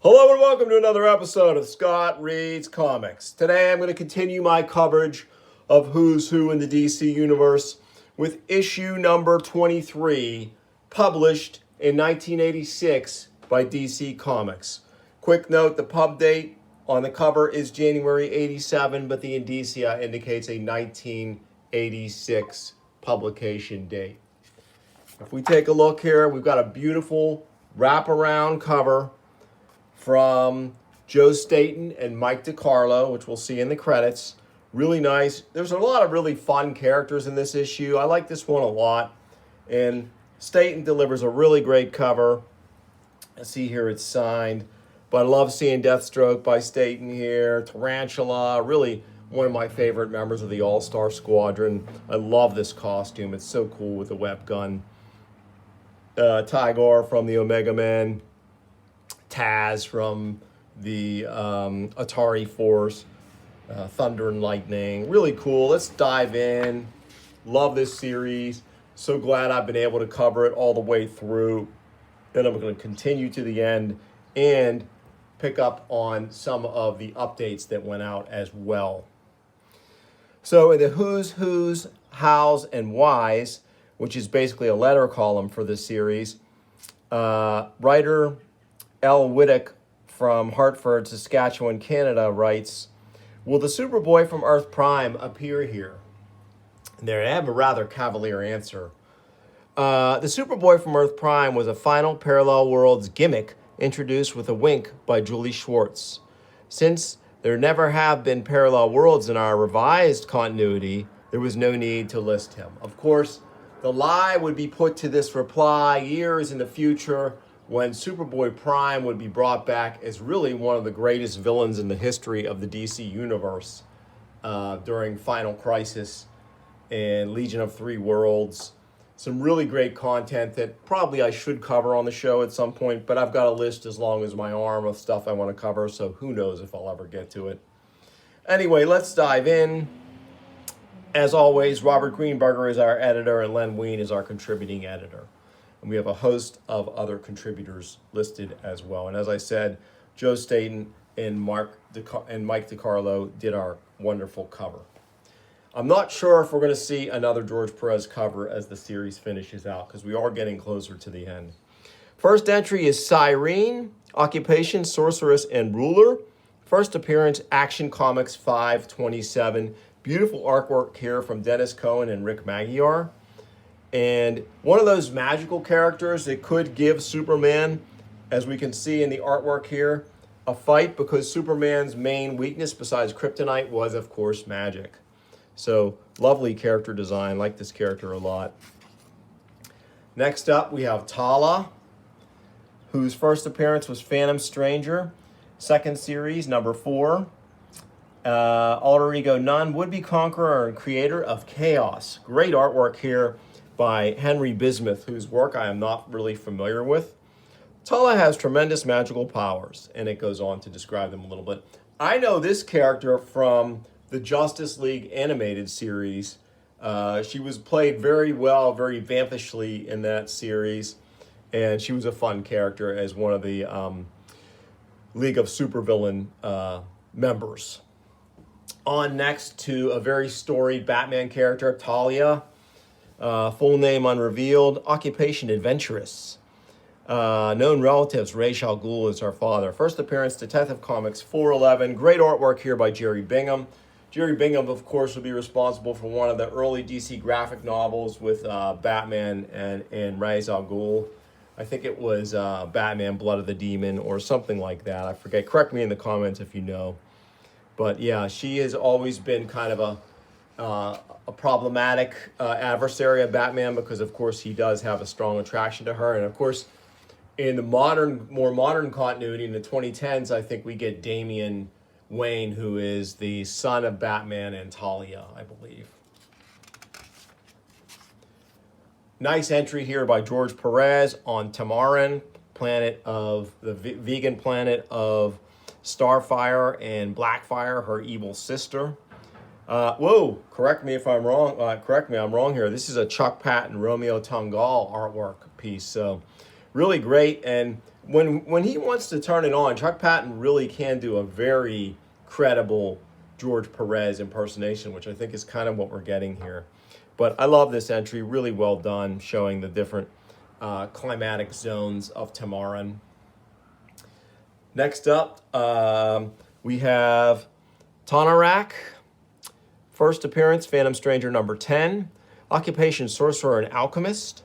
Hello and welcome to another episode of Scott Reads Comics. Today I'm going to continue my coverage of Who's Who in the DC Universe with issue number 23, published in 1986 by DC Comics. Quick note, the pub date on the cover is January 87, but the indicia indicates a 1986 publication date. If we take a look here, we've got a beautiful wraparound cover from Joe Staton and Mike DiCarlo, which we'll see in the credits. Really nice. There's a lot of really fun characters in this issue. I like this one a lot. And Staton delivers a really great cover. I see here it's signed. But I love seeing Deathstroke by Staton here. Tarantula, really one of my favorite members of the All-Star Squadron. I love this costume. It's so cool with the web gun. Tigor from the Omega Men. Taz from the Atari Force, Thunder and Lightning. Really cool. Let's dive in. Love this series. So glad I've been able to cover it all the way through. And I'm going to continue to the end and pick up on some of the updates that went out as well. So in the Who's, How's, and Why's, which is basically a letter column for this series, writer L. Whittick from Hartford, Saskatchewan, Canada writes, will the Superboy from Earth Prime appear here? And there I have a rather cavalier answer. The Superboy from Earth Prime was a final parallel worlds gimmick introduced with a wink by Julie Schwartz. Since there never have been parallel worlds in our revised continuity, there was no need to list him. Of course, the lie would be put to this reply years in the future when Superboy Prime would be brought back as really one of the greatest villains in the history of the DC Universe during Final Crisis and Legion of Three Worlds. Some really great content that probably I should cover on the show at some point, but I've got a list as long as my arm of stuff I want to cover, so who knows if I'll ever get to it. Anyway, let's dive in. As always, Robert Greenberger is our editor and Len Wein is our contributing editor. And we have a host of other contributors listed as well. And as I said, Joe Staton and Mike DiCarlo did our wonderful cover. I'm not sure if we're going to see another George Perez cover as the series finishes out, because we are getting closer to the end. First entry is Cyrene, occupation, sorceress, and ruler. First appearance, Action Comics 527. Beautiful artwork here from Dennis Cohen and Rick Magyar. And one of those magical characters that could give Superman, as we can see in the artwork here, a fight, because Superman's main weakness besides kryptonite was, of course, magic. So lovely character design. Like this character a lot. Next up, we have Tala, whose first appearance was Phantom Stranger. Second series, number 4. Alter Ego None, would-be conqueror and creator of chaos. Great artwork here by Henry Bismuth, whose work I am not really familiar with. Tala has tremendous magical powers, and it goes on to describe them a little bit. I know this character from the Justice League animated series. She was played very well, very vampishly in that series, and she was a fun character as one of the League of Supervillain members. On next to a very storied Batman character, Talia. Full name unrevealed. Occupation adventurous. Known relatives, Ra's al Ghul is her father. First appearance, Detective Comics 411. Great artwork here by Jerry Bingham. Jerry Bingham, of course, would be responsible for one of the early DC graphic novels with Batman and Ra's al Ghul. I think it was Batman Blood of the Demon or something like that. I forget. Correct me in the comments if you know. But yeah, she has always been kind of a problematic adversary of Batman, because of course he does have a strong attraction to her. And of course, in the more modern continuity in the 2010s, I think we get Damian Wayne, who is the son of Batman and Talia, I believe. Nice entry here by George Perez on Tamaran, planet of the vegan planet of Starfire and Blackfire, her evil sister. Whoa, correct me if I'm wrong. I'm wrong here. This is a Chuck Patton, Romeo Tungal artwork piece. So really great. And when he wants to turn it on, Chuck Patton really can do a very credible George Perez impersonation, which I think is kind of what we're getting here. But I love this entry, really well done, showing the different climatic zones of Tamaran. Next up, we have Tonarak. First appearance, Phantom Stranger number 10. Occupation, Sorcerer and Alchemist.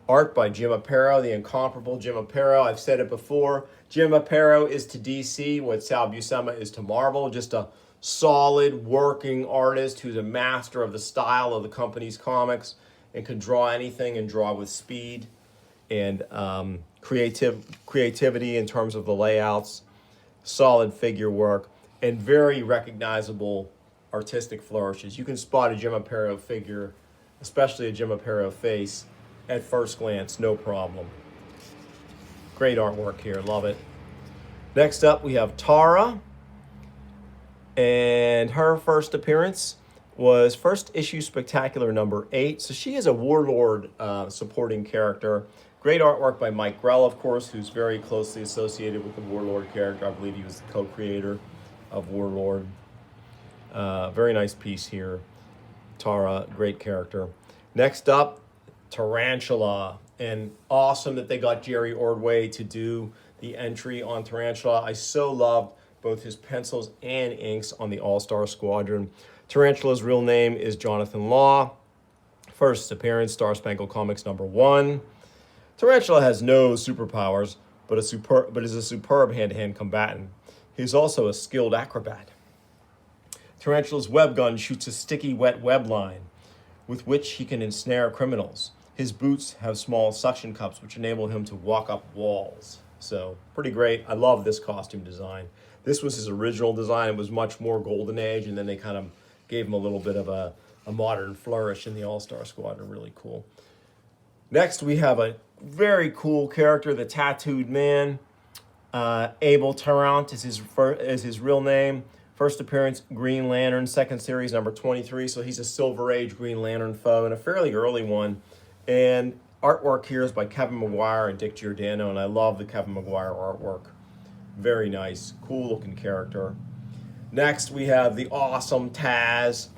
Art by Jim Aparo, the incomparable Jim Aparo. I've said it before. Jim Aparo is to DC what Sal Buscema is to Marvel. Just a solid working artist who's a master of the style of the company's comics and can draw anything and draw with speed and creativity in terms of the layouts, solid figure work, and very recognizable artistic flourishes. You can spot a Jim Aparo figure, especially a Jim Aparo face, at first glance, no problem. Great artwork here, love it. Next up, we have Tara, and her first appearance was first issue Spectacular number 8. So she is a Warlord supporting character. Great artwork by Mike Grell, of course, who's very closely associated with the Warlord character. I believe he was the co-creator of Warlord. Very nice piece here. Tara, great character. Next up, Tarantula, and awesome that they got Jerry Ordway to do the entry on Tarantula. I so loved both his pencils and inks on the All-Star Squadron. Tarantula's real name is Jonathan Law. First appearance, Star Spangled Comics number 1. Tarantula has no superpowers, but is a superb hand-to-hand combatant. He's also a skilled acrobat. Tarantula's web gun shoots a sticky, wet web line with which he can ensnare criminals. His boots have small suction cups which enable him to walk up walls. So, pretty great. I love this costume design. This was his original design. It was much more Golden Age, and then they kind of gave him a little bit of a modern flourish in the All-Star Squadron. Really cool. Next, we have a very cool character, the Tattooed Man. Abel Terrant is his real name. First appearance, Green Lantern, second series, number 23. So he's a Silver Age Green Lantern foe, and a fairly early one. And artwork here is by Kevin Maguire and Dick Giordano, and I love the Kevin Maguire artwork. Very nice, cool-looking character. Next, we have the awesome Taz,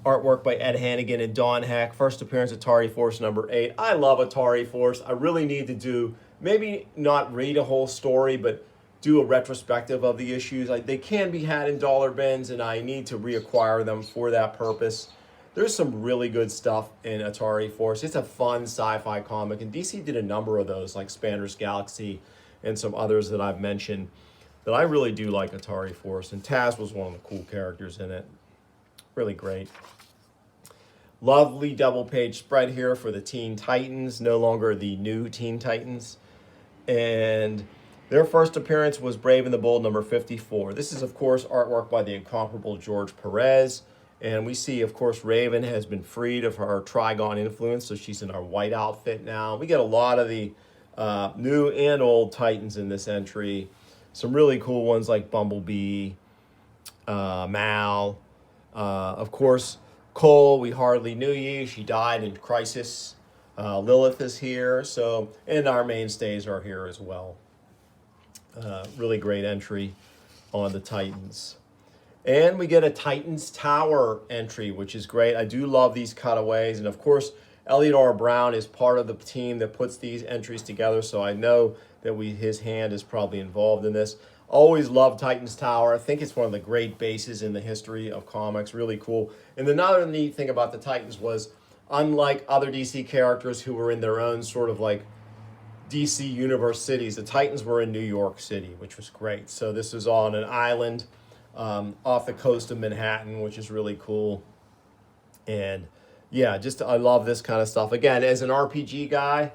artwork by Ed Hannigan and Don Heck. First appearance, Atari Force number 8. I love Atari Force. I really need to do, maybe not read a whole story, but do a retrospective of the issues. They can be had in dollar bins, and I need to reacquire them for that purpose. There's some really good stuff in Atari Force. It's a fun sci-fi comic, and DC did a number of those, like Spander's Galaxy and some others that I've mentioned, that I really do like Atari Force, and Taz was one of the cool characters in it. Really great. Lovely double-page spread here for the Teen Titans, no longer the new Teen Titans. And their first appearance was Brave and the Bold number 54. This is, of course, artwork by the incomparable George Perez. And we see, of course, Raven has been freed of her Trigon influence, so she's in our white outfit now. We get a lot of the new and old Titans in this entry. Some really cool ones like Bumblebee, Mal. Of course, Cole, We Hardly Knew You. She died in Crisis. Lilith is here. So, and our mainstays are here as well. Really great entry on the Titans. And we get a Titans Tower entry, which is great. I do love these cutaways. And of course, Elliot R. Brown is part of the team that puts these entries together, so I know that his hand is probably involved in this. Always loved Titans Tower. I think it's one of the great bases in the history of comics. Really cool. And another neat thing about the Titans was, unlike other DC characters who were in their own sort of like DC universe cities, the Titans were in New York City, which was great. So this is on an island off the coast of Manhattan, which is really cool. And yeah, I love this kind of stuff. Again, as an RPG guy,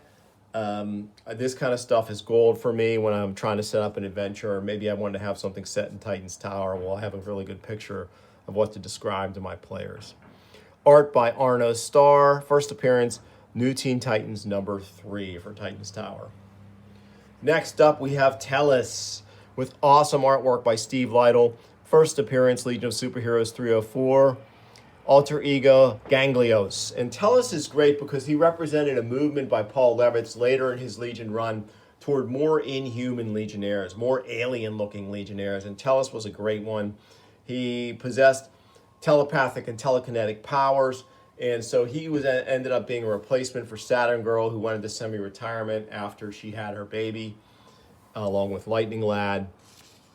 this kind of stuff is gold for me when I'm trying to set up an adventure, or maybe I wanted to have something set in Titans Tower. Well, I have a really good picture of what to describe to my players. Art by Arno Starr. First appearance, New Teen Titans number 3 for Titans Tower. Next up, we have Tellus with awesome artwork by Steve Lytle. First appearance, Legion of Superheroes 304. Alter Ego, Ganglios. And Tellus is great because he represented a movement by Paul Levitz later in his Legion run toward more inhuman Legionnaires, more alien-looking Legionnaires, and Tellus was a great one. He possessed telepathic and telekinetic powers, and so he ended up being a replacement for Saturn Girl, who went into semi-retirement after she had her baby, along with Lightning Lad.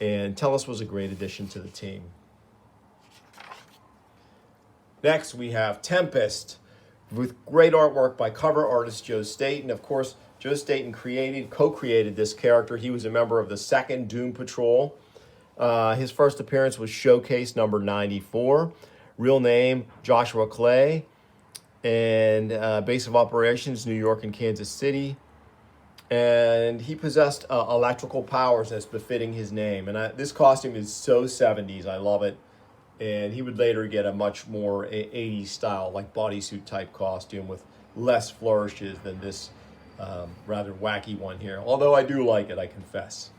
And Tellus was a great addition to the team. Next, we have Tempest, with great artwork by cover artist Joe Staton. Of course, Joe Staton co-created this character. He was a member of the 2nd Doom Patrol. His first appearance was Showcase number 94. Real name, Joshua Clay. And base of operations, New York and Kansas City. And he possessed electrical powers as befitting his name. And this costume is so 70s. I love it. And he would later get a much more 80s style, like bodysuit type costume with less flourishes than this rather wacky one here. Although I do like it, I confess.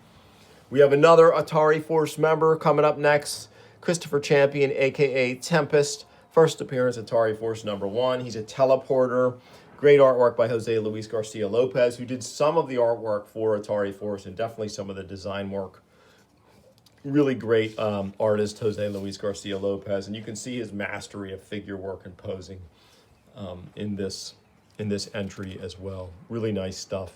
We have another Atari Force member coming up next, Christopher Champion, aka Tempest. First appearance, Atari Force number 1. He's a teleporter. Great artwork by Jose Luis Garcia Lopez, who did some of the artwork for Atari Force and definitely some of the design work. Really great artist, Jose Luis Garcia Lopez, and you can see his mastery of figure work and posing in this entry as well. Really nice stuff.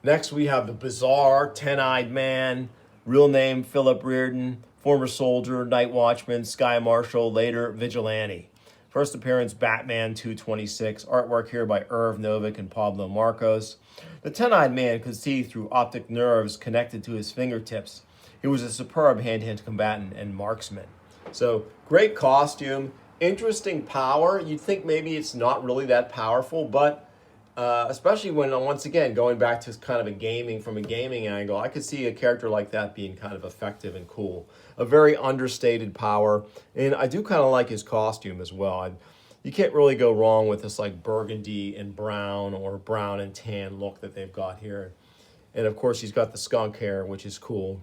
Next, we have the bizarre Ten-Eyed Man, real name Philip Reardon, former soldier, night watchman, sky marshal, later vigilante. First appearance, Batman 226. Artwork here by Irv Novick and Pablo Marcos. The Ten-Eyed Man could see through optic nerves connected to his fingertips. He was a superb hand-to-hand combatant and marksman. So, great costume, interesting power. You'd think maybe it's not really that powerful, but especially when, once again, going back to kind of from a gaming angle, I could see a character like that being kind of effective and cool. A very understated power, and I do kind of like his costume as well. You can't really go wrong with this like burgundy and brown or brown and tan look that they've got here. And of course, he's got the skunk hair, which is cool.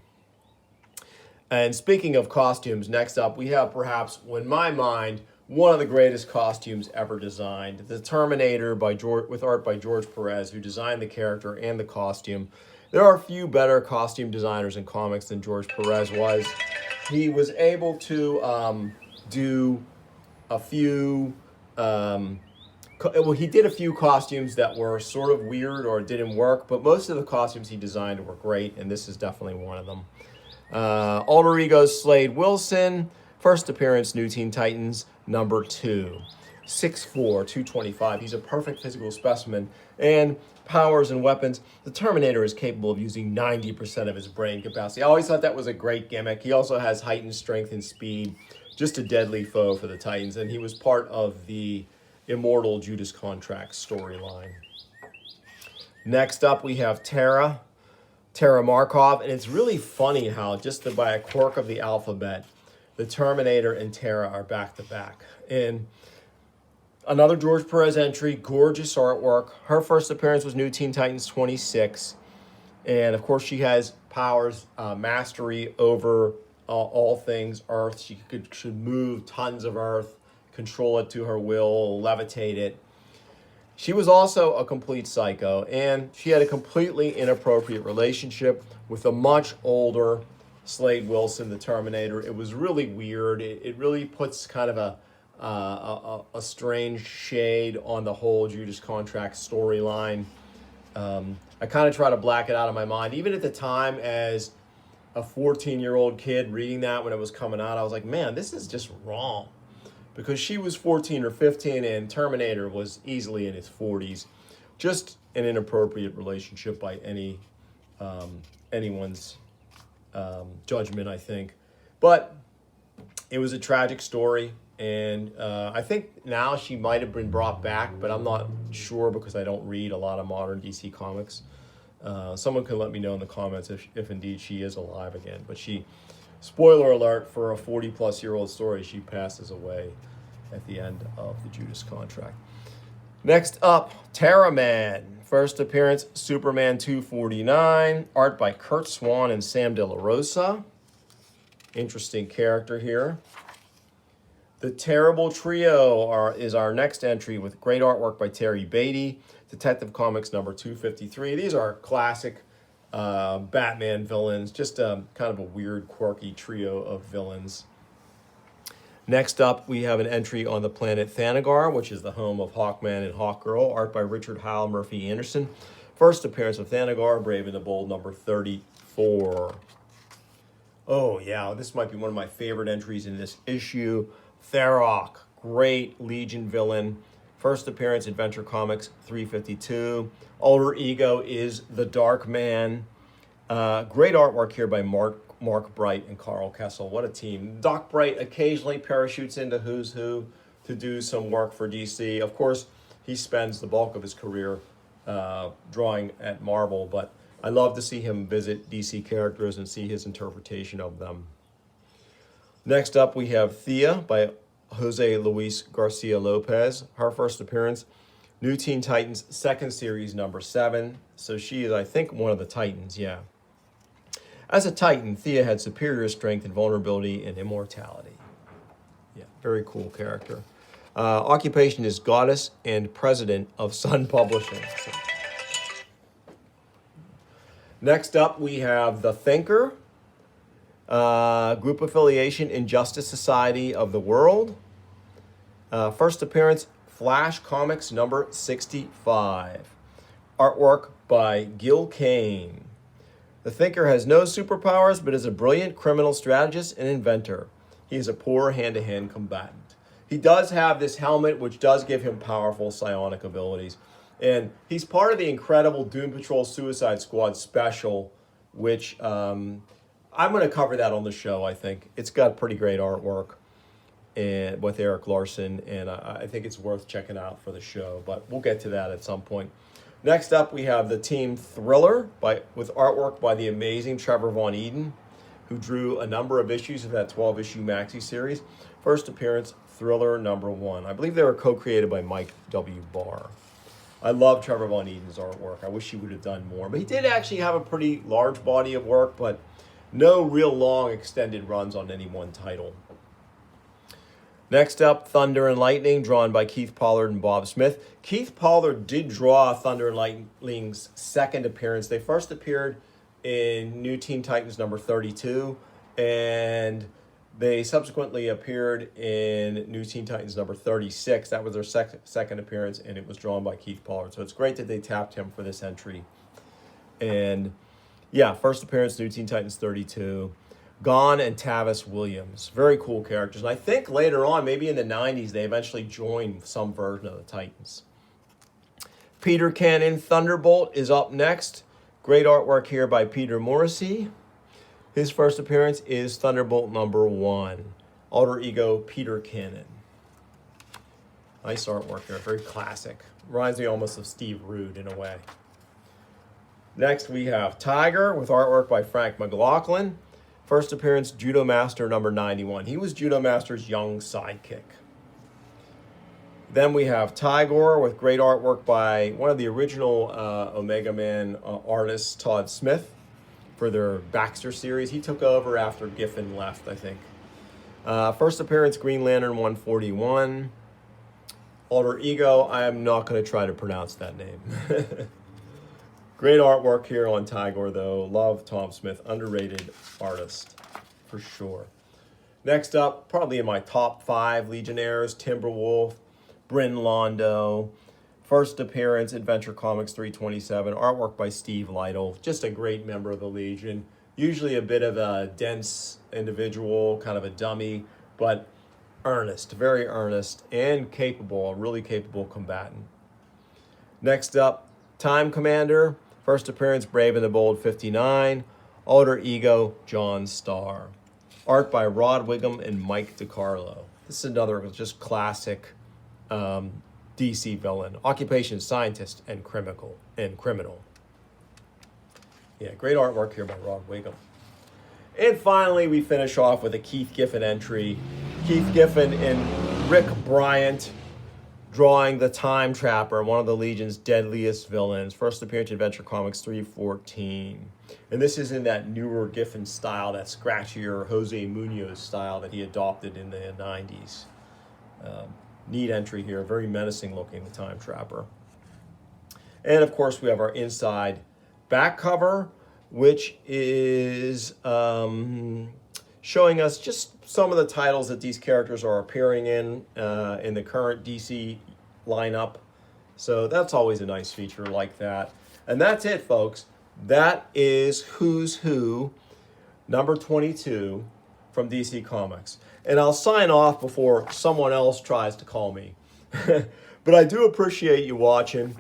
And speaking of costumes, next up, we have perhaps, in my mind, one of the greatest costumes ever designed. The Terminator with art by George Perez, who designed the character and the costume. There are a few better costume designers in comics than George Perez was. He was able to do a few... he did a few costumes that were sort of weird or didn't work, but most of the costumes he designed were great, and this is definitely one of them. Alter Ego's Slade Wilson, first appearance, New Teen Titans, number 2. 6'4", 225. He's a perfect physical specimen. And powers and weapons, the Terminator is capable of using 90% of his brain capacity. I always thought that was a great gimmick. He also has heightened strength and speed. Just a deadly foe for the Titans. And he was part of the Immortal Judas Contract storyline. Next up, we have Tara Markov. And it's really funny how, just by a quirk of the alphabet, the Terminator and Tara are back to back. And another George Perez entry, gorgeous artwork. Her first appearance was New Teen Titans 26. And of course, she has powers, mastery over all things Earth. She should move tons of Earth, control it to her will, levitate it. She was also a complete psycho, and she had a completely inappropriate relationship with a much older Slade Wilson, the Terminator. It was really weird. It really puts kind of a strange shade on the whole Judas Contract storyline. I kind of try to black it out of my mind. Even at the time, as a 14-year-old kid reading that when it was coming out, I was like, man, this is just wrong. Because she was 14 or 15 and Terminator was easily in his 40s. Just an inappropriate relationship by anyone's judgment, I think. But it was a tragic story. And I think now she might have been brought back, but I'm not sure because I don't read a lot of modern DC comics. Someone can let me know in the comments if indeed she is alive again. But spoiler alert, for a 40-plus-year-old story, she passes away at the end of the Judas Contract. Next up, Terra Man. First appearance, Superman 249. Art by Kurt Swan and Sam De La Rosa. Interesting character here. The Terrible Trio is our next entry with great artwork by Terry Beatty. Detective Comics number 253. These are classic Batman villains, just kind of a weird, quirky trio of villains. Next up, we have an entry on the planet Thanagar, which is the home of Hawkman and Hawkgirl, art by Richard Howell Murphy Anderson. First appearance of Thanagar, Brave and the Bold, number 34. Oh, yeah, this might be one of my favorite entries in this issue. Tharok, great Legion villain. First appearance, Adventure Comics 352. Alter ego is the Dark Man. Great artwork here by Mark Bright and Carl Kessel. What a team. Doc Bright occasionally parachutes into Who's Who to do some work for DC. Of course, he spends the bulk of his career drawing at Marvel, but I love to see him visit DC characters and see his interpretation of them. Next up, we have Thea by Jose Luis Garcia Lopez. Her first appearance, New Teen Titans, second series, number 7. So she is, I think, one of the Titans, yeah. As a Titan, Thea had superior strength and vulnerability and immortality. Yeah, very cool character. Occupation is goddess and president of Sun Publishing. So. Next up, we have The Thinker, group affiliation, Injustice Society of the World. First appearance, Flash Comics number 65. Artwork by Gil Kane. The Thinker has no superpowers, but is a brilliant criminal strategist and inventor. He is a poor hand-to-hand combatant. He does have this helmet, which does give him powerful psionic abilities. And he's part of the incredible Doom Patrol Suicide Squad special, which I'm going to cover that on the show, I think. It's got pretty great artwork and with Eric Larson, and I think it's worth checking out for the show, but we'll get to that at some point. Next up, we have the team Thriller with artwork by the amazing Trevor Von Eden, who drew a number of issues of that 12-issue maxi series. First appearance, Thriller number 1. I believe they were co-created by Mike W. Barr. I love Trevor Von Eden's artwork. I wish he would have done more. But he did actually have a pretty large body of work, but no real long extended runs on any one title. Next up, Thunder and Lightning, drawn by Keith Pollard and Bob Smith. Keith Pollard did draw Thunder and Lightning's second appearance. They first appeared in New Teen Titans number 32, and they subsequently appeared in New Teen Titans number 36. That was their second appearance, and it was drawn by Keith Pollard. So it's great that they tapped him for this entry. And yeah, first appearance, New Teen Titans 32. Gon and Tavis Williams. Very cool characters. And I think later on, maybe in the 90s, they eventually joined some version of the Titans. Peter Cannon Thunderbolt is up next. Great artwork here by Peter Morrissey. His first appearance is Thunderbolt number 1. Alter ego, Peter Cannon. Nice artwork here. Very classic. Reminds me almost of Steve Rude in a way. Next, we have Tiger with artwork by Frank McLaughlin. First appearance, Judo Master number 91. He was Judo Master's young sidekick. Then we have Tigor with great artwork by one of the original Omega Man artists, Todd Smith, for their Baxter series. He took over after Giffen left, I think. First appearance, Green Lantern 141. Alter ego, I am not going to try to pronounce that name. Great artwork here on Tigor, though. Love Tom Smith. Underrated artist, for sure. Next up, probably in my top 5 Legionnaires, Timberwolf, Bryn Londo. First appearance, Adventure Comics 327. Artwork by Steve Lytle. Just a great member of the Legion. Usually a bit of a dense individual, kind of a dummy, but earnest, very earnest, and capable, a really capable combatant. Next up, Time Commander. First appearance, Brave and the Bold 59. Alter ego, John Starr. Art by Rod Wiggum and Mike DiCarlo. This is another just classic DC villain. Occupation, scientist and criminal. Yeah, great artwork here by Rod Wiggum. And finally, we finish off with a Keith Giffen entry. Keith Giffen and Rick Bryant drawing the Time Trapper, one of the Legion's deadliest villains. First appearance in Adventure Comics 314. And this is in that newer Giffen style, that scratchier Jose Munoz style that he adopted in the 90s. Neat entry here, very menacing looking, the Time Trapper. And of course, we have our inside back cover, which is showing us just some of the titles that these characters are appearing in the current DC lineup. So that's always a nice feature like that. And that's it, folks. That is Who's Who number 22 from DC Comics. And I'll sign off before someone else tries to call me. But I do appreciate you watching.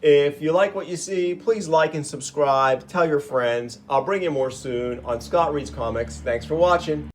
If you like what you see, please like and subscribe. Tell your friends. I'll bring you more soon on Scott Reads Comics. Thanks for watching.